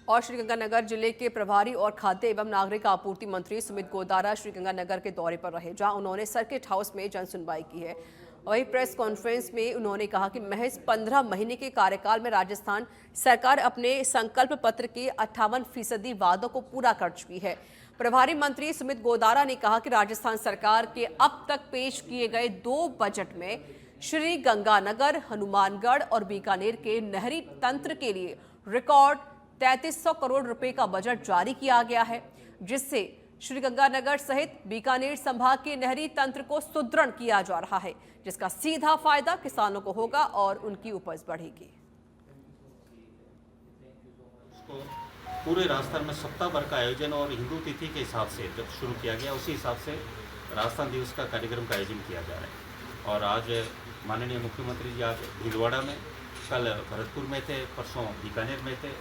और श्रीगंगानगर जिले के प्रभारी और खाद्य एवं नागरिक आपूर्ति मंत्री सुमित गोदारा श्रीगंगानगर के दौरे पर रहे, जहां उन्होंने सर्किट हाउस में जन सुनवाई की है। वहीं प्रेस कॉन्फ्रेंस में उन्होंने कहा कि महज 15 महीने के कार्यकाल में राजस्थान सरकार अपने संकल्प पत्र के 58% वादों को पूरा कर चुकी है। प्रभारी मंत्री सुमित गोदारा ने कहा कि राजस्थान सरकार के अब तक पेश किए गए 2 बजट में श्री गंगानगर, हनुमानगढ़ और बीकानेर के नहरी तंत्र के लिए रिकॉर्ड 3300 करोड़ रुपए का बजट जारी किया गया है, जिससे श्रीगंगानगर सहित बीकानेर संभाग के नहरी तंत्र को सुदृढ़ किया जा रहा है, जिसका सीधा फायदा किसानों को होगा और उनकी उपज बढ़ेगी। पूरे राजस्थान में सप्ताह भर का आयोजन और हिंदू तिथि के हिसाब से जब शुरू किया गया, उसी हिसाब से राजस्थान दिवस का कार्यक्रम का आयोजन किया जा रहा है। और आज माननीय मुख्यमंत्री जी आज भीलवाड़ा में, कल भरतपुर में थे, परसों बीकानेर में थे।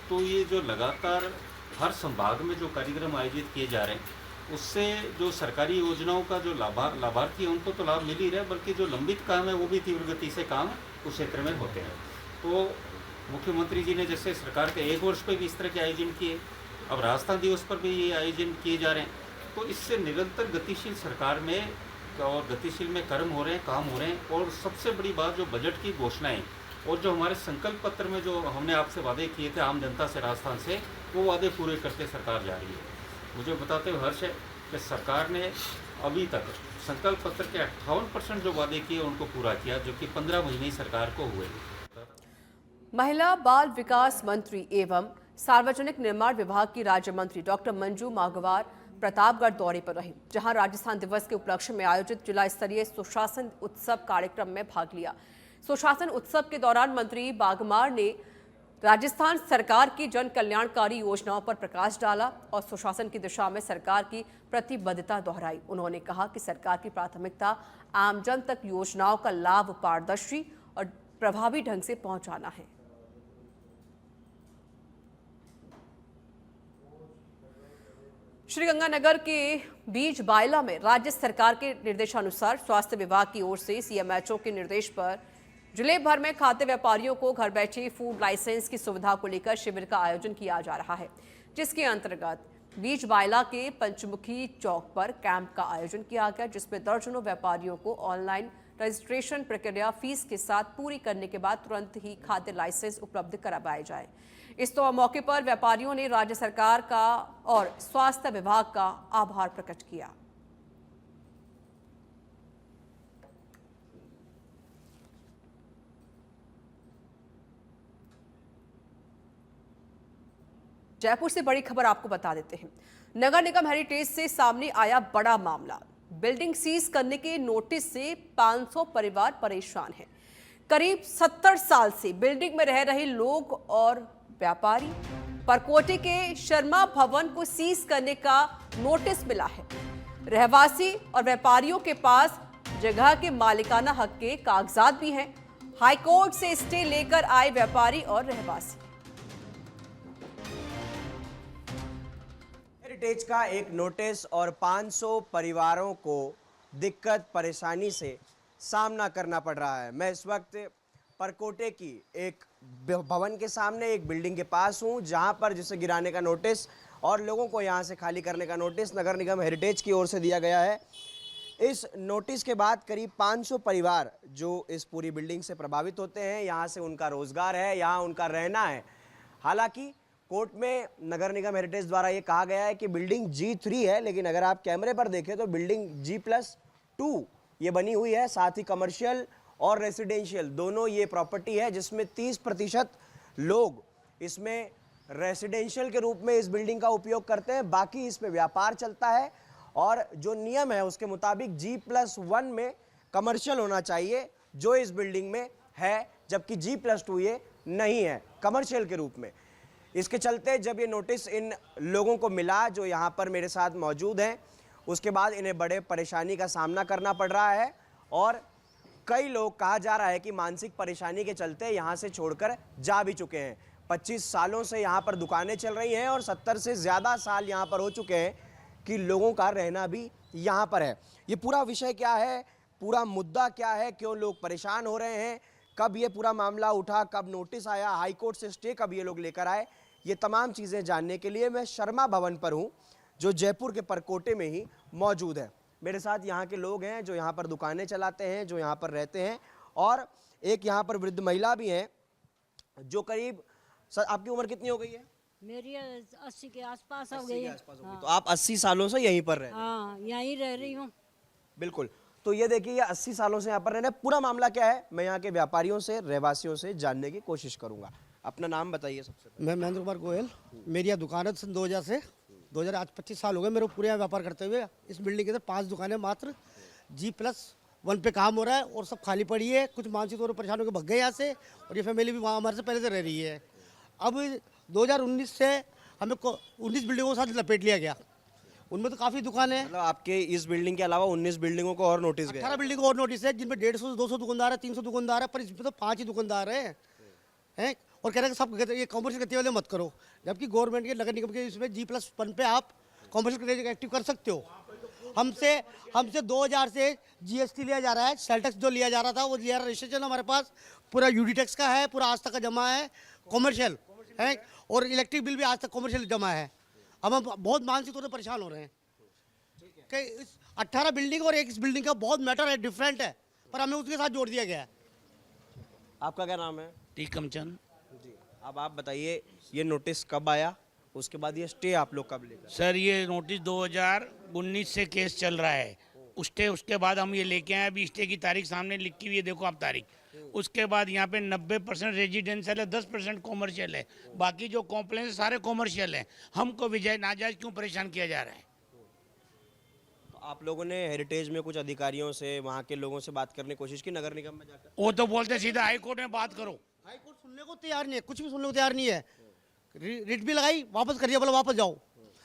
तो ये जो लगातार हर संभाग में जो कार्यक्रम आयोजित किए जा रहे हैं, उससे जो सरकारी योजनाओं का जो लाभार्थी है उनको तो लाभ मिल ही रहा है, बल्कि जो लंबित काम है वो भी तीव्र गति से काम उस क्षेत्र में होते हैं। तो मुख्यमंत्री जी ने जैसे सरकार के 1 वर्ष पे भी इस तरह के आयोजन किए, अब राजस्थान दिवस पर भी ये आयोजन किए जा रहे हैं। तो इससे निरंतर गतिशील सरकार में और गतिशील में कर्म हो रहे हैं, काम हो रहे हैं। और सबसे बड़ी बात जो बजट की घोषणाएं और जो हमारे संकल्प पत्र में जो हमने आपसे वादे किए थे आम जनता से, राजस्थान से, वो वादे पूरे करते सरकार जा रही है। मुझे बताते हुए हर्ष है कि सरकार ने अभी तक संकल्प पत्र के 58% जो वादे किए उनको पूरा किया, जो कि 15 महीने सरकार को हुए। महिला बाल विकास मंत्री एवं सार्वजनिक निर्माण विभाग की राज्य मंत्री डॉक्टर मंजू माघवार प्रतापगढ़ दौरे पर रही, जहां राजस्थान दिवस के उपलक्ष्य में आयोजित जिला स्तरीय सुशासन उत्सव कार्यक्रम में भाग लिया। सुशासन उत्सव के दौरान मंत्री बागमार ने राजस्थान सरकार की जन कल्याणकारी योजनाओं पर प्रकाश डाला और सुशासन की दिशा में सरकार की प्रतिबद्धता दोहराई। उन्होंने कहा कि सरकार की प्राथमिकता आमजन तक योजनाओं का लाभ पारदर्शी और प्रभावी ढंग से पहुंचाना है। श्रीगंगानगर के बीज बायला में राज्य सरकार के निर्देशानुसार स्वास्थ्य विभाग की ओर से सीएमएचओ के निर्देश पर जिले भर में खाद्य व्यापारियों को घर बैठे फूड लाइसेंस की सुविधा को लेकर शिविर का आयोजन किया जा रहा है, जिसके अंतर्गत बीज बायला के पंचमुखी चौक पर कैंप का आयोजन किया गया, जिसमें दर्जनों व्यापारियों को ऑनलाइन रजिस्ट्रेशन प्रक्रिया फीस के साथ पूरी करने के बाद तुरंत ही खाद्य लाइसेंस उपलब्ध करवाए जाए। इस मौके पर व्यापारियों ने राज्य सरकार का और स्वास्थ्य विभाग का आभार प्रकट किया। जयपुर से बड़ी खबर आपको बता देते हैं। नगर निगम हेरिटेज से सामने आया बड़ा मामला। बिल्डिंग सीज करने के नोटिस से 500 परिवार परेशान हैं। करीब 70 साल से बिल्डिंग में रह रहे लोग और व्यापारी परकोटे के शर्मा भवन को सीज करने का नोटिस मिला है। रहवासी और व्यापारियों के पास जगह के मालिकाना हक के कागजात भी हैं। हाईकोर्ट से स्टे लेकर आए व्यापारी और रहवासी। हेरिटेज का एक नोटिस और 500 परिवारों को दिक्कत परेशानी से सामना करना पड़ रहा है। मैं इस वक्त परकोटे की एक भवन के सामने एक बिल्डिंग के पास हूं, जहां पर जिसे गिराने का नोटिस और लोगों को यहां से खाली करने का नोटिस नगर निगम हेरिटेज की ओर से दिया गया है। इस नोटिस के बाद करीब 500 परिवार जो इस पूरी बिल्डिंग से प्रभावित होते हैं, यहां से उनका रोजगार है, यहां उनका रहना है। हालांकि कोर्ट में नगर निगम हेरिटेज द्वारा ये कहा गया है कि बिल्डिंग G3 है, लेकिन अगर आप कैमरे पर देखें तो बिल्डिंग G+2 ये बनी हुई है। साथ ही कमर्शियल और रेसिडेंशियल दोनों ये प्रॉपर्टी है, जिसमें 30% लोग इसमें रेसिडेंशियल के रूप में इस बिल्डिंग का उपयोग करते हैं, बाकी इस पे व्यापार चलता है। और जो नियम है उसके मुताबिक G+1 में कमर्शियल होना चाहिए, जो इस बिल्डिंग में है, जबकि G+2 ये नहीं है कमर्शियल के रूप में। इसके चलते जब ये नोटिस इन लोगों को मिला जो यहाँ पर मेरे साथ मौजूद हैं, उसके बाद इन्हें बड़े परेशानी का सामना करना पड़ रहा है। और कई लोग कहा जा रहा है कि मानसिक परेशानी के चलते यहाँ से छोड़कर जा भी चुके हैं। 25 सालों से यहाँ पर दुकानें चल रही हैं और 70 से ज़्यादा साल यहाँ पर हो चुके हैं कि लोगों का रहना भी यहाँ पर है। ये पूरा विषय क्या है, पूरा मुद्दा क्या है, क्यों लोग परेशान हो रहे हैं, कब ये पूरा मामला उठा, कब नोटिस आया, हाईकोर्ट से स्टे कब ये लोग लेकर आए, ये तमाम चीज़ें जानने के लिए मैं शर्मा भवन पर हूँ, जो जयपुर के परकोटे में ही मौजूद है। मेरे साथ यहाँ के लोग हैं जो यहाँ पर दुकानें चलाते हैं, जो यहाँ पर रहते हैं, और एक यहाँ पर वृद्ध महिला भी हैं जो करीब आपकी उम्र कितनी हो गई है? मेरी 80 के आसपास हो गई है। हाँ, तो आप 80 सालों से यहीं पर रह रहे हैं? हाँ, यहीं रह रही हूँ। बिल्कुल। तो ये देखिए, ये 80 सालों से यहाँ पर रह रहे हैं। पूरा मामला क्या है, मैं यहाँ के व्यापारियों से, रहवासियों से जानने की कोशिश करूंगा। अपना नाम बताइए सबसे पहले। मैं महेंद्र कुमार गोयल, मेरी यहाँ दुकान है सन 2000 से। 2000 आज 25 साल हो गए मेरे को पूरे यहाँ व्यापार करते हुए। इस बिल्डिंग के अंदर 5 दुकानें मात्र G+1 पे काम हो रहा है और सब खाली पड़ी है। कुछ मानसिक तौर पर परेशान होकर भग गए यहाँ से, और ये फैमिली भी वहाँ हमारे से पहले से रह रही है। अब 2019 से हमें 19 बिल्डिंगों के साथ लपेट लिया गया। उनमें तो काफ़ी दुकान है। मतलब आपके इस बिल्डिंग के अलावा 19 बिल्डिंगों को और नोटिस गया? 18 बिल्डिंग और नोटिस है, जिनमें 150 से 200 दुकानदार है, 300 दुकानदार है, पर इसमें तो 5 ही दुकानदार हैं। और कह रहे हैं कि सब ये कॉमर्शियल करते वाले मत करो, जबकि गवर्नमेंट के नगर निगम के इसमें G+1 पे आप कॉमर्शियल एक्टिव कर सकते हो। हमसे 2000 से GST लिया जा रहा है, सेल टैक्स जो लिया जा रहा था वो लिया, रजिस्ट्रेशन हमारे पास पूरा UD टैक्स का है, पूरा आज तक का जमा है कॉमर्शियल है, और इलेक्ट्रिक बिल भी आज तक कॉमर्शियल जमा है। अब हम बहुत मानसिक तौर पर परेशान हो रहे हैं कि इस 18 बिल्डिंग और एक इस बिल्डिंग का बहुत मैटर है, डिफरेंट है, पर हमें उसके साथ जोड़ दिया गया है। आपका क्या नाम है? टीकमचंद। जी। अब आप बताइए, ये नोटिस कब आया, उसके बाद ये स्टे आप लोग कब लेकर? सर ये नोटिस 2019 से केस चल रहा है। उसके बाद हम ये लेके आए। अभी स्टे की तारीख सामने लिखी हुई है, देखो आप तारीख। उसके बाद यहाँ पे 90% रेजिडेंशियल है, 10% कॉमर्शियल है। बाकी जो कॉम्प्लेन सारे कॉमर्शियल हैं। हमको विजय नाजायज क्यों परेशान किया जा रहा है? तो आप लोगों ने हेरिटेज में कुछ अधिकारियों से, वहाँ के लोगों से बात करने की कोशिश की नगर निगम में जाकर? वो तो बोलते सीधा हाई कोर्ट में बात करो। हाई कोर्ट सुनने को तैयार नहीं है, कुछ भी सुनने को तैयार नहीं है। रिट भी लगाई, वापस करिए, बोला वापस जाओ।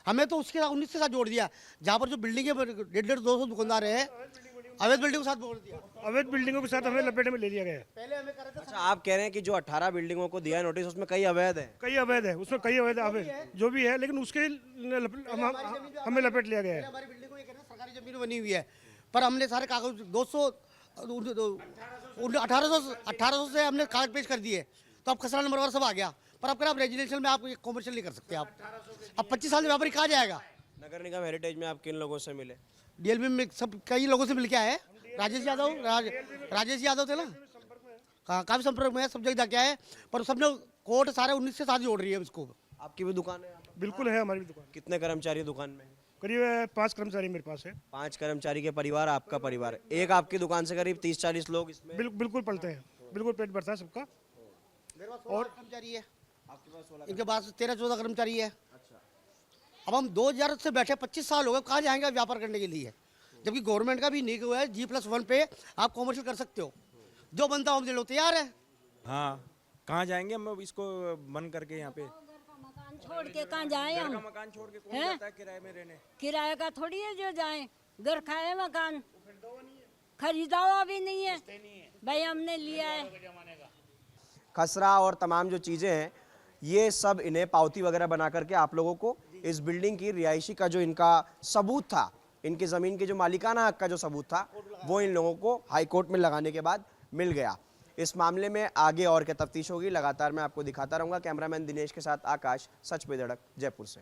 हमें तो उसके साथ 19 के साथ जोड़ दिया, जहाँ पर जो बिल्डिंग है 150-200 दुकानदार है, अवैध बिल्डिंगों के साथ जोड़ दिया। अवैध बिल्डिंगों के साथ हमें लपेटे में ले लिया गया है। पहले हमें कर रहे थे। अच्छा, आप कह रहे हैं कि जो 18 बिल्डिंगों को दिया है नोटिस, उसमें कई अवैध है? कई अवैध है, उसमें कई अवैध जो भी है, लेकिन उसके हमें लपेट लिया गया है। हमारी बिल्डिंग को ये कहना सरकारी जमीन बनी हुई है, पर हमने सारे कागज 1800 से हमने कागज पेश कर दिए, तो अब खसरा नंबर सब आ गया। पर अब आप रेजिडेंशियल में आप कॉमर्शियल नहीं कर सकते। आप अब 25 साल से व्यापारी कहाँ जाएगा? नगर निगम हेरिटेज में आप किन लोगों से मिले? DLB में सब कई लोगों से मिल के आए। राजेश यादव थे ना, काफी संपर्क में है, सब जगह जाके आए, पर सबने कोर्ट सारे 19 से साथ जोड़ रही है इसको। आपकी भी दुकान है? बिल्कुल है, हमारी भी दुकान। कितने कर्मचारी दुकान में? करीब 5 कर्मचारी मेरे पास है। 5 कर्मचारी के परिवार, आपका परिवार। एक आपकी दुकान से करीब 30-40 लोग इसमें? बिल्कुल पलते हैं, बिल्कुल पेट भरता है सबका। और कर्मचारी है इनके पास 13-14 कर्मचारी है। अब हम 2000 से बैठे, 25 साल हो गए, कहाँ जाएंगे व्यापार करने के लिए? जबकि गवर्नमेंट का भी नहीं हुआ है, G+1 पे आप कॉमर्शियल कर सकते हो, जो बनता हम लोग तैयार है। हाँ, कहाँ जाएंगे हम इसको बंद करके? यहाँ पे मकान छोड़ के कहाँ जाए हम? मकान छोड़ के कौन हैं? जाता है किराए में रहने? किराए का थोड़ी है जो जाए, घर खाए मकान, खरीदा हुआ भी नहीं है भाई, हमने लिया है। खसरा और तमाम जो चीज़ें हैं, ये सब इन्हें पावती वगैरह बना करके आप लोगों को इस बिल्डिंग की रिहायशी का जो इनका सबूत था, इनकी ज़मीन के जो मालिकाना हक का जो सबूत था, वो इन लोगों को हाई कोर्ट में लगाने के बाद मिल गया। इस मामले में आगे और क्या तफ्तीश होगी, लगातार मैं आपको दिखाता रहूँगा। कैमरामैन दिनेश के साथ आकाश, सच पे धड़क, जयपुर से।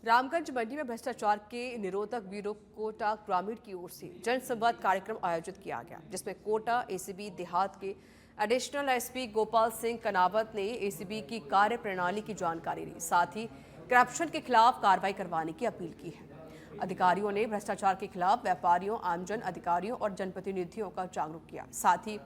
रामगंज मंडी में भ्रष्टाचार के निरोधक ब्यूरो कोटा ग्रामीण की ओर से जनसंवाद कार्यक्रम आयोजित किया गया, जिसमें कोटा ACB देहात के एडिशनल SP गोपाल सिंह कनावत ने ACB की कार्य प्रणाली की जानकारी दी, साथ ही करप्शन के खिलाफ कार्रवाई करवाने की अपील की है। अधिकारियों ने भ्रष्टाचार के खिलाफ व्यापारियों, आमजन, अधिकारियों और जनप्रतिनिधियों का जागरूक किया। साथ ही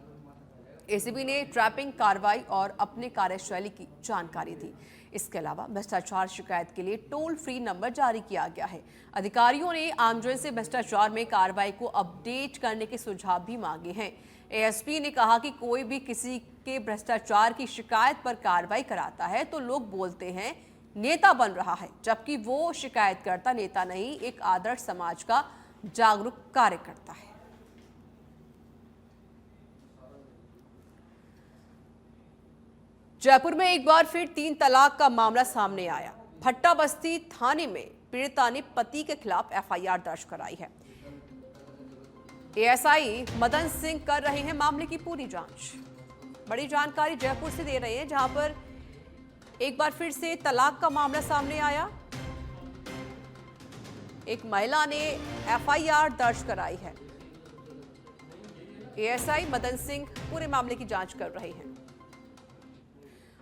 ACB ने ट्रैपिंग कार्रवाई और अपने कार्यशैली की जानकारी दी। इसके अलावा भ्रष्टाचार शिकायत के लिए टोल फ्री नंबर जारी किया गया है। अधिकारियों ने आमजन से भ्रष्टाचार में कार्रवाई को अपडेट करने के सुझाव भी मांगे हैं। ASP ने कहा कि कोई भी किसी के भ्रष्टाचार की शिकायत पर कार्रवाई कराता है तो लोग बोलते हैं नेता बन रहा है, जबकि वो शिकायतकर्ता नेता नहीं, एक आदर्श समाज का जागरूक कार्यकर्ता है। जयपुर में एक बार फिर 3 तलाक का मामला सामने आया। भट्टा बस्ती थाने में पीड़िता ने पति के खिलाफ FIR दर्ज कराई है। ASI मदन सिंह कर रहे हैं मामले की पूरी जांच। बड़ी जानकारी जयपुर से दे रहे हैं, जहां पर एक बार फिर से तलाक का मामला सामने आया। एक महिला ने एफआईआर दर्ज कराई है। एएसआई मदन सिंह पूरे मामले की जांच कर रहे हैं।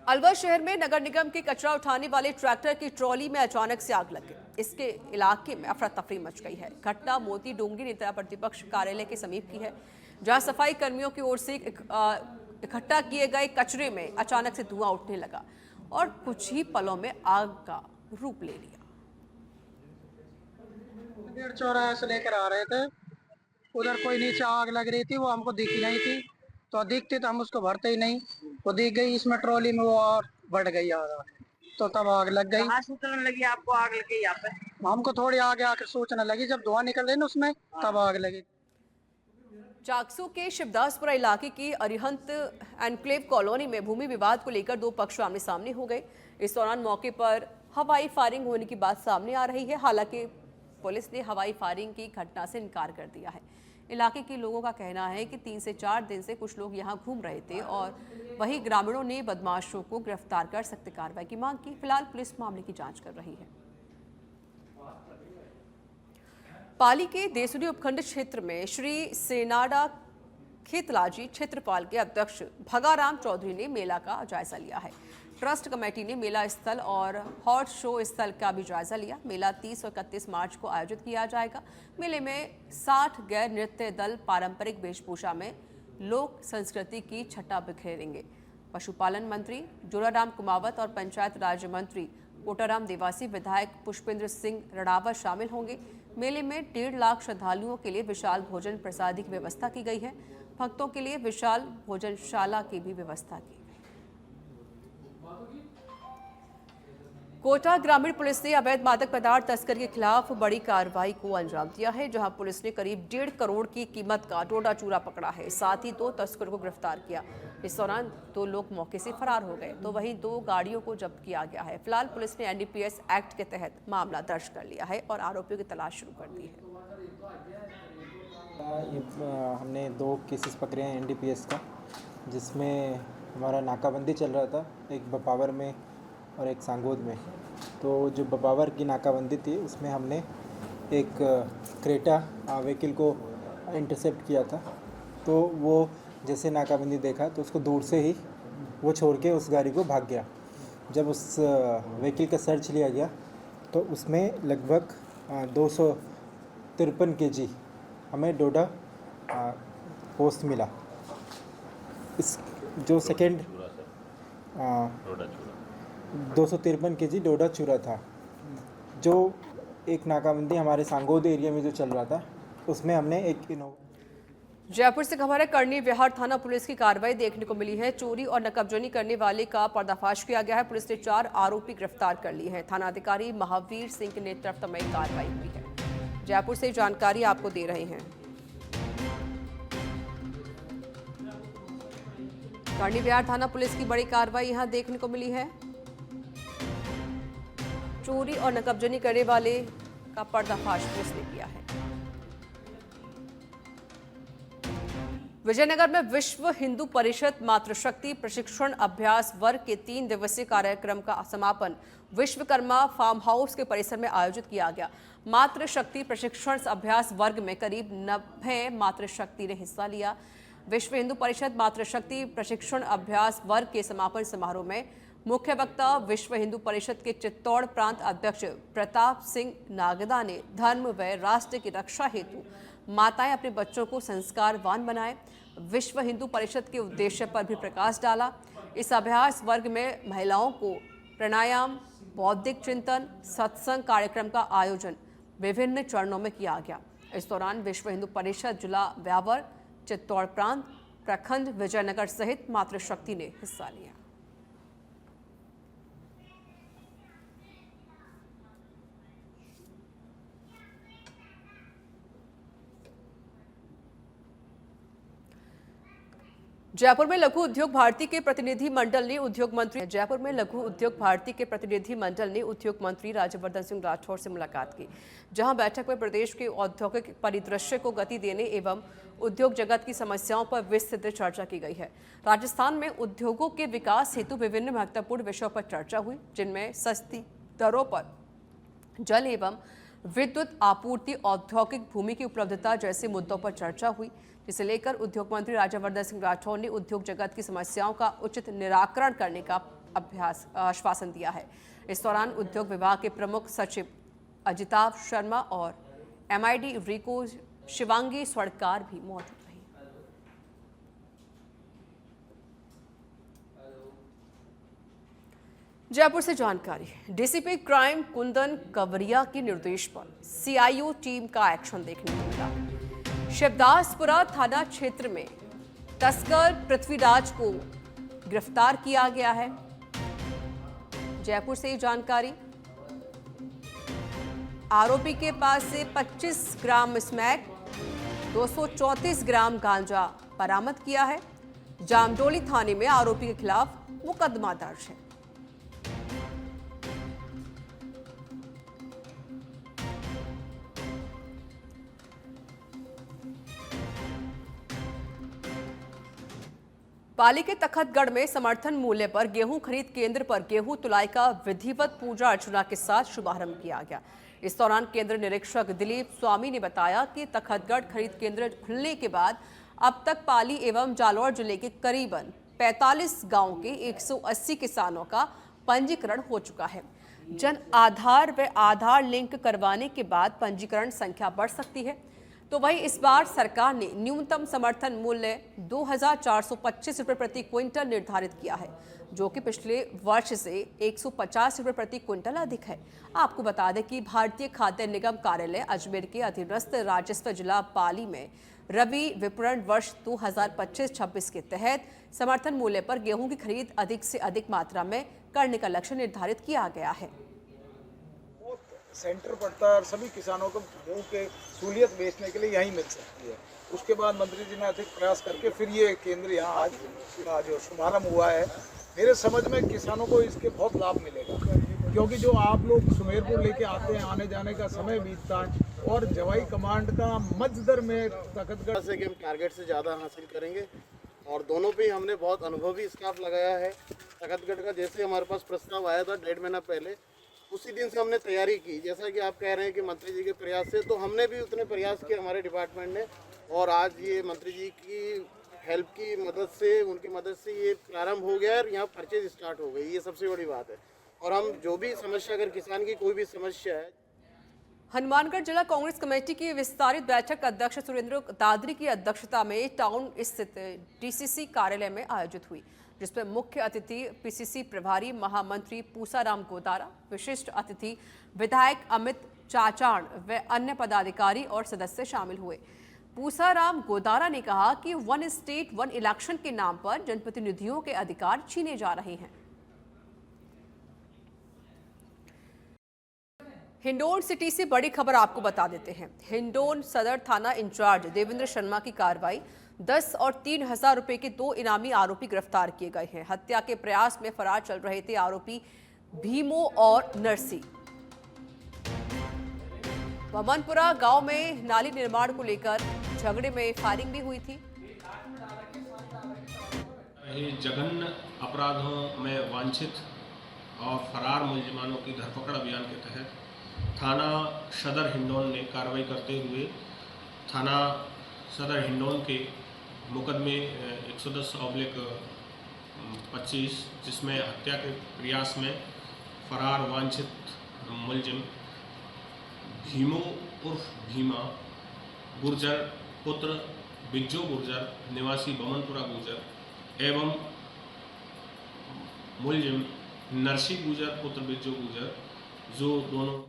अलवर शहर में नगर निगम के कचरा उठाने वाले ट्रैक्टर की ट्रॉली में अचानक से आग लग गई। इसके इलाके में अफरा तफरी मच गई है। घटना मोती डोंगरी नेता प्रतिपक्ष कार्यालय के समीप की है, जहां सफाई कर्मियों की ओर से इकट्ठा किए गए कचरे में अचानक से धुआं उठने लगा और कुछ ही पलों में आग का रूप ले लिया। डेढ़ चौराहे से लेकर आ रहे थे, उधर कोई नीचे आग लग रही थी, वो हमको दिखी नहीं थी, तो दिखती तो हम उसको भरते ही नहीं, वो दिख गई इसमें ट्रॉली में, वो और बढ़ गई आग, तो तब आग लग गई। कहाँ सूचना लगी आपको आग लगी यहाँ पे? हमको थोड़ी आगे आकर सूचना लगी, जब धुआं निकल रही ना उसमें, तब आग लगी। चाकसू के शिवदासपुरा इलाके की अरिहंत एनक्लेव कॉलोनी में भूमि विवाद को लेकर दो पक्ष आमने सामने हो गए। इस दौरान मौके पर हवाई फायरिंग होने की बात सामने आ रही है। हालांकि पुलिस ने हवाई फायरिंग की घटना से इनकार कर दिया है। इलाके के लोगों का कहना है कि 3 से 4 दिन से कुछ लोग यहां घूम रहे थे और वहीं ग्रामीणों ने बदमाशों को गिरफ्तार कर सख्त कार्रवाई की मांग की। फिलहाल पुलिस मामले की जांच कर रही है। पाली के देसुरी उपखंड क्षेत्र में श्री सेनाडा खेतलाजी क्षेत्रपाल के अध्यक्ष भगाराम चौधरी ने मेला का जायजा लिया है। ट्रस्ट कमेटी ने मेला स्थल और हॉट शो स्थल का भी जायजा लिया। मेला 30 और 31 मार्च को आयोजित किया जाएगा। मेले में 60 गैर नृत्य दल पारंपरिक वेशभूषा में लोक संस्कृति की छटा बिखेरेंगे। पशुपालन मंत्री जोराराम कुमावत और पंचायत राज्य मंत्री कोटाराम देवासी, विधायक पुष्पेंद्र सिंह रणावत शामिल होंगे। मेले में 1.5 लाख श्रद्धालुओं के लिए विशाल भोजन प्रसादी की व्यवस्था की गई है। भक्तों के लिए विशाल भोजनशाला की भी व्यवस्था की गई। कोटा ग्रामीण पुलिस ने अवैध मादक पदार्थ तस्करी के खिलाफ बड़ी कार्रवाई को अंजाम दिया है, जहां पुलिस ने करीब 1.5 करोड़ की कीमत का डोडा चूरा पकड़ा है। साथ ही 2 तस्करों को गिरफ्तार किया। इस दौरान 2 लोग मौके से फरार हो गए, तो वहीं 2 गाड़ियों को जब्त किया गया है। फिलहाल पुलिस ने एनडीपीएस एक्ट के तहत मामला दर्ज कर लिया है और आरोपियों की तलाश शुरू कर दी है। हमने 2 केसेस पकड़े हैं एनडीपीएस का, जिसमें हमारा नाकाबंदी चल रहा था, एक बपावर में और एक सांगोद में। तो जो बपावर की नाकाबंदी थी उसमें हमने एक क्रेटा व्हीकल को इंटरसेप्ट किया था। तो वो जैसे नाकाबंदी देखा तो उसको दूर से ही वो छोड़ के उस गाड़ी को भाग गया। जब उस व्हीकल का सर्च लिया गया तो उसमें लगभग 253 kg हमें डोडा पोस्ट मिला। इस जो सेकेंड 253 kg डोडा चूरा था। जो एक नाकाबंदी हमारे सांगोद एरिया में जो चल रहा था उसमें हमने एक इनोवा। जयपुर से खबर है, करनी विहार थाना पुलिस की कार्रवाई देखने को मिली है। चोरी और नकबजनी करने वाले का पर्दाफाश किया गया है। पुलिस ने 4 आरोपी गिरफ्तार कर लिए हैं। थानाधिकारी महावीर सिंह के नेतृत्व में कार्रवाई हुई है। जयपुर से जानकारी आपको दे रहे हैं। करनी विहार थाना पुलिस की बड़ी कार्रवाई यहां देखने को मिली है। चोरी और नकबजनी करने वाले का पर्दाफाश पुलिस ने किया है। विजयनगर में विश्व हिंदू परिषद मातृशक्ति प्रशिक्षण अभ्यास वर्ग के 3 दिवसीय कार्यक्रम का समापन विश्वकर्मा फार्म हाउस के परिसर में आयोजित किया गया। मातृशक्ति प्रशिक्षण अभ्यास वर्ग में करीब 90 मातृशक्ति ने हिस्सा लिया। विश्व हिंदू परिषद मातृशक्ति प्रशिक्षण अभ्यास वर्ग के समापन समारोह में मुख्य वक्ता विश्व हिंदू परिषद के चित्तौड़ प्रांत अध्यक्ष प्रताप सिंह नागदा ने धर्म व राष्ट्र की रक्षा हेतु माताएं अपने बच्चों को संस्कारवान बनाएं, विश्व हिंदू परिषद के उद्देश्य पर भी प्रकाश डाला। इस अभ्यास वर्ग में महिलाओं को प्राणायाम, बौद्धिक चिंतन, सत्संग कार्यक्रम का आयोजन विभिन्न चरणों में किया गया। इस दौरान विश्व हिंदू परिषद जिला व्यावर, चित्तौड़ प्रांत, प्रखंड विजयनगर सहित मातृशक्ति ने हिस्सा लिया। जयपुर में लघु उद्योग भारती के प्रतिनिधि मंडल ने उद्योग मंत्री राज्यवर्धन सिंह राठौर से मुलाकात की, जहां बैठक में प्रदेश के औद्योगिक परिदृश्य को गति देने एवं उद्योग जगत की समस्याओं पर विस्तृत चर्चा की गई है। राजस्थान में उद्योगों के विकास हेतु विभिन्न महत्वपूर्ण विषयों पर चर्चा हुई, जिनमें सस्ती दरों पर जल एवं विद्युत आपूर्ति, औद्योगिक भूमि की उपलब्धता जैसे मुद्दों पर चर्चा हुई, जिसे लेकर उद्योग मंत्री राज्यवर्धन सिंह राठौर ने उद्योग जगत की समस्याओं का उचित निराकरण करने का आश्वासन दिया है। इस दौरान उद्योग विभाग के प्रमुख सचिव अजिताभ शर्मा और MID रीको शिवांगी स्वड़कार भी मौजूद रही। जयपुर से जानकारी, DCP क्राइम कुंदन कवरिया के निर्देश पर CIO टीम का एक्शन देखने को मिला। शिवदासपुरा थाना क्षेत्र में तस्कर पृथ्वीराज को गिरफ्तार किया गया है। जयपुर से जानकारी, आरोपी के पास से 25 ग्राम स्मैक, 234 ग्राम गांजा बरामद किया है। जामडोली थाने में आरोपी के खिलाफ मुकदमा दर्ज है। पाली के तखतगढ़ में समर्थन मूल्य पर गेहूं खरीद केंद्र पर गेहूं तुलाई का विधिवत पूजा अर्चना के साथ शुभारंभ किया गया। इस दौरान केंद्र निरीक्षक दिलीप स्वामी ने बताया कि तखतगढ़ खरीद केंद्र खुलने के बाद अब तक पाली एवं जालौर जिले के करीबन 45 गांवों के 180 किसानों का पंजीकरण हो चुका है। जन आधार व आधार लिंक करवाने के बाद पंजीकरण संख्या बढ़ सकती है। तो वहीं इस बार सरकार ने न्यूनतम समर्थन मूल्य 2,425 रुपये प्रति क्विंटल निर्धारित किया है, जो कि पिछले वर्ष से 150 रुपये प्रति क्विंटल अधिक है। आपको बता दें कि भारतीय खाद्य निगम कार्यालय अजमेर के अधीनस्थ राजस्व जिला पाली में रबी विपणन वर्ष 2025-26 के तहत समर्थन मूल्य पर गेहूं की खरीद अधिक से अधिक मात्रा में करने का लक्ष्य निर्धारित किया गया है। सेंटर पड़ता है और सभी किसानों को गेहूं के सहूलियत बेचने के लिए यहीं मिल सकती है। उसके बाद मंत्री जी ने अधिक प्रयास करके फिर ये केंद्र यहाँ आज का जो शुभारंभ हुआ है, मेरे समझ में किसानों को इसके बहुत लाभ मिलेगा, क्योंकि जो आप लोग सुमेरपुर लेके आते हैं, आने जाने का समय बीतता है और जवाई कमांड का मजदर में तखतगढ़ से कि हम टारगेट से ज़्यादा हासिल करेंगे और दोनों पे हमने बहुत अनुभवी स्टाफ लगाया है। तखतगढ़ का जैसे हमारे पास प्रस्ताव आया था 1.5 महीना पहले, उसी दिन से हमने तैयारी की। जैसा कि आप कह रहे हैं कि मंत्री जी के प्रयास से, तो हमने भी उतने प्रयास किए हमारे डिपार्टमेंट ने, और आज ये मंत्री जी की हेल्प की मदद से, उनकी मदद से ये प्रारंभ हो गया और यहाँ परचेज स्टार्ट हो गई। ये सबसे बड़ी बात है। और हम जो भी समस्या, अगर किसान की कोई भी समस्या है। हनुमानगढ़ जिला कांग्रेस कमेटी की विस्तारित बैठक अध्यक्ष सुरेंद्र दादरी की अध्यक्षता में टाउन स्थित DCC कार्यालय में आयोजित हुई, जिसमें मुख्य अतिथि PCC प्रभारी महामंत्री पूसाराम गोदारा, विशिष्ट अतिथि विधायक अमित चाचाण व अन्य पदाधिकारी और सदस्य शामिल हुए। पूसाराम गोदारा ने कहा कि 1 स्टेट 1 इलेक्शन के नाम पर जनप्रतिनिधियों के अधिकार छीने जा रहे हैं। हिंडौन सिटी से बड़ी खबर आपको बता देते हैं। हिंडौन सदर थाना इंचार्ज देवेंद्र शर्मा की कार्रवाई, 10 और 3,000 रुपए के 2 इनामी आरोपी गिरफ्तार किए गए हैं। हत्या के प्रयास में फरार चल रहे थे आरोपी भीमो और नरसी। वमनपुरा गांव में नाली निर्माण को लेकर झगड़े में फायरिंग भी हुई थी। जघन्य अपराधों में वांछित और फरार मुलजिमानों की धरपकड़ अभियान के तहत थाना सदर हिंडौन ने कार्रवाई करते हुए थाना सदर हिंडौन के मुकदमे 110/25, जिसमें हत्या के प्रयास में फरार वांछित मुलजिम भीमो उर्फ भीमा गुर्जर पुत्र बिज्जो गुर्जर निवासी बमनपुरा गुर्जर एवं मुलजिम नरसी गुर्जर पुत्र बिज्जो गुर्जर, जो दोनों।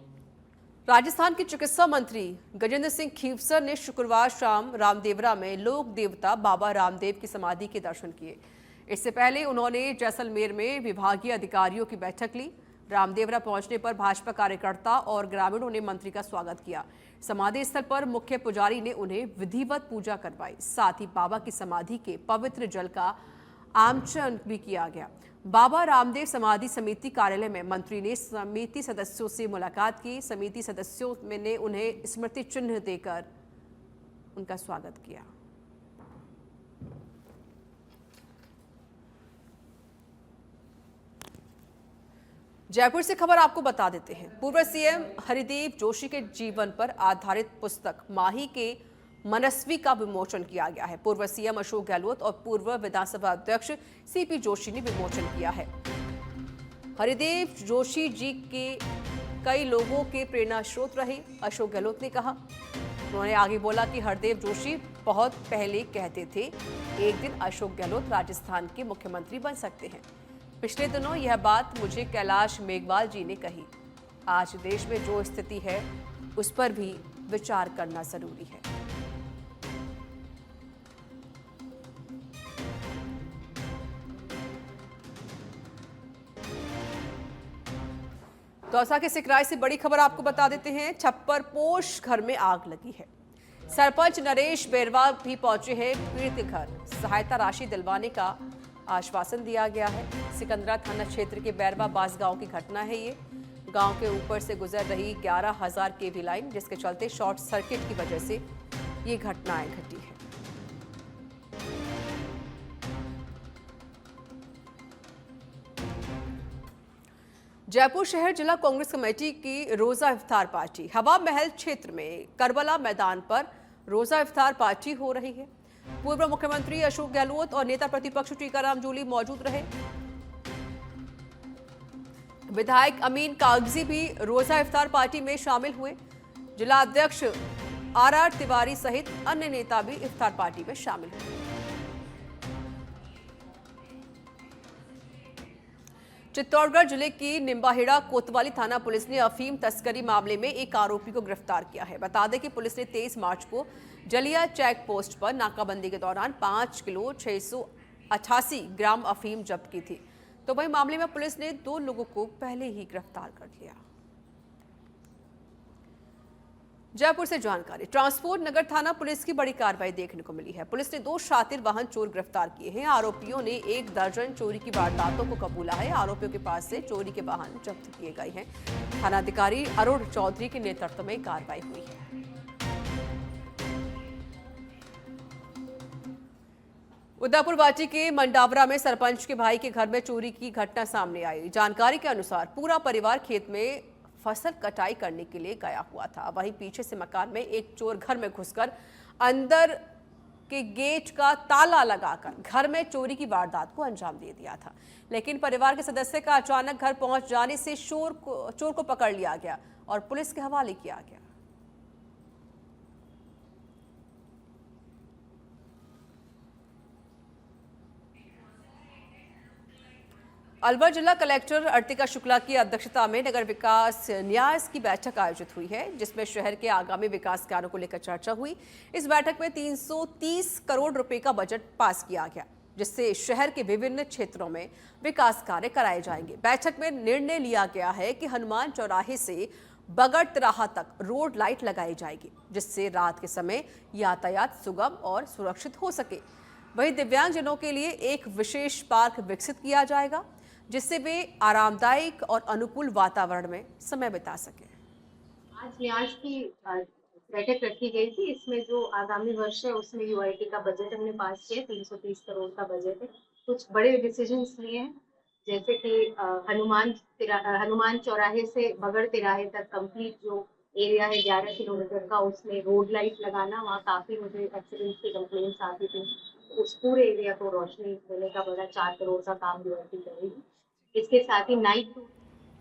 राजस्थान के चिकित्सा मंत्री गजेंद्र सिंह खीवसर ने शुक्रवार शाम रामदेवरा में लोक देवता बाबा रामदेव की समाधि के दर्शन किए। इससे पहले उन्होंने जैसलमेर में विभागीय अधिकारियों की बैठक ली। रामदेवरा पहुंचने पर भाजपा कार्यकर्ता और ग्रामीणों ने मंत्री का स्वागत किया। समाधि स्थल पर मुख्य पुजारी ने उन्हें विधिवत पूजा करवाई। साथ ही बाबा की समाधि के पवित्र जल का आमंत्रण भी किया गया। बाबा रामदेव समाधि समिति कार्यालय में मंत्री ने समिति सदस्यों से मुलाकात की। समिति सदस्यों ने उन्हें स्मृति चिन्ह देकर उनका स्वागत किया। जयपुर से खबर आपको बता देते हैं। पूर्व सीएम हरिदेव जोशी के जीवन पर आधारित पुस्तक माही के मनस्वी का विमोचन किया गया है। पूर्व सीएम अशोक गहलोत और पूर्व विधानसभा अध्यक्ष सीपी जोशी ने विमोचन किया है। हरिदेव जोशी जी के कई लोगों के प्रेरणा स्रोत रहे, अशोक गहलोत ने कहा। उन्होंने आगे बोला कि हरदेव जोशी बहुत पहले कहते थे एक दिन अशोक गहलोत राजस्थान के मुख्यमंत्री बन सकते हैं। पिछले दिनों यह बात मुझे कैलाश मेघवाल जी ने कही। आज देश में जो स्थिति है उस पर भी विचार करना जरूरी है। दौसा के सिकराय से बड़ी खबर आपको बता देते हैं। छप्पर पोश घर में आग लगी है। सरपंच नरेश बेरवा भी पहुंचे हैं पीड़ित घर। सहायता राशि दिलवाने का आश्वासन दिया गया है। सिकंदरा थाना क्षेत्र के बैरवा बास गांव की घटना है। ये गांव के ऊपर से गुजर रही 11,000 केवी लाइन, जिसके चलते शॉर्ट सर्किट की वजह से ये घटनाएं घटी है। जयपुर शहर जिला कांग्रेस कमेटी की रोजा इफ्तार पार्टी हवा महल क्षेत्र में करबला मैदान पर रोजा इफ्तार पार्टी हो रही है। पूर्व मुख्यमंत्री अशोक गहलोत और नेता प्रतिपक्ष टीकाराम जूली मौजूद रहे। विधायक अमीन कागजी भी रोजा इफ्तार पार्टी में शामिल हुए। जिला अध्यक्ष आर तिवारी सहित अन्य नेता भी इफ्तार पार्टी में शामिल हुए। चित्तौड़गढ़ जिले की निम्बाहेड़ा कोतवाली थाना पुलिस ने अफीम तस्करी मामले में एक आरोपी को गिरफ्तार किया है। बता दें कि पुलिस ने 23 मार्च को जलिया चेक पोस्ट पर नाकाबंदी के दौरान 5 किलो 688 ग्राम अफीम जब्त की थी। तो वही मामले में पुलिस ने 2 लोगों को पहले ही गिरफ्तार कर लिया। जयपुर से जानकारी। ट्रांसपोर्ट नगर थाना पुलिस की बड़ी कार्रवाई देखने को मिली है। पुलिस ने 2 शातिर वाहन चोर गिरफ्तार किए हैं। आरोपियों ने 1 दर्जन चोरी की वारदातों को कबूला है। आरोपियों के पास से चोरी के वाहन जब्त किए गए हैं। थानाधिकारी अरुण चौधरी के नेतृत्व में कार्रवाई हुई है। उदयपुर वाटी के मंडावरा में सरपंच के भाई के घर में चोरी की घटना सामने आई। जानकारी के अनुसार पूरा परिवार खेत में फसल कटाई करने के लिए गया हुआ था। वहीं पीछे से मकान में एक चोर घर में घुसकर अंदर के गेट का ताला लगाकर घर में चोरी की वारदात को अंजाम दे दिया था। लेकिन परिवार के सदस्य का अचानक घर पहुंच जाने से चोर को पकड़ लिया गया और पुलिस के हवाले किया गया। अलवर जिला कलेक्टर अर्तिका शुक्ला की अध्यक्षता में नगर विकास न्यास की बैठक आयोजित हुई है, जिसमें शहर के आगामी विकास कार्यों को लेकर चर्चा हुई। इस बैठक में 330 करोड़ रुपए का बजट पास किया गया, जिससे शहर के विभिन्न क्षेत्रों में विकास कार्य कराए जाएंगे। बैठक में निर्णय लिया गया है कि हनुमान चौराहे से बगड़ तिराहा तक रोड लाइट लगाई जाएगी, जिससे रात के समय यातायात सुगम और सुरक्षित हो सके। वहीं दिव्यांगजनों के लिए एक विशेष पार्क विकसित किया जाएगा, जिससे वे आरामदायक और अनुकूल वातावरण में समय बिता सकें। आज न्यास की बैठक रखी गई थी। इसमें जो आगामी वर्ष है उसमें यूआईटी का बजट हमने पास किया। 330 करोड़ का बजट है। कुछ बड़े डिसीजंस लिए हैं, जैसे कि हनुमान चौराहे से बगड़ तिराहे तक कंप्लीट जो एरिया है 11 किलोमीटर का, उसमें रोड लाइट लगाना। वहाँ काफी मुझे एक्सीडेंट की कंप्लेंट्स आती थी। उस पूरे एरिया को रोशनी देने का बड़ा 4 करोड़ का काम यूआईटी करेगी। इसके साथ ही नाइट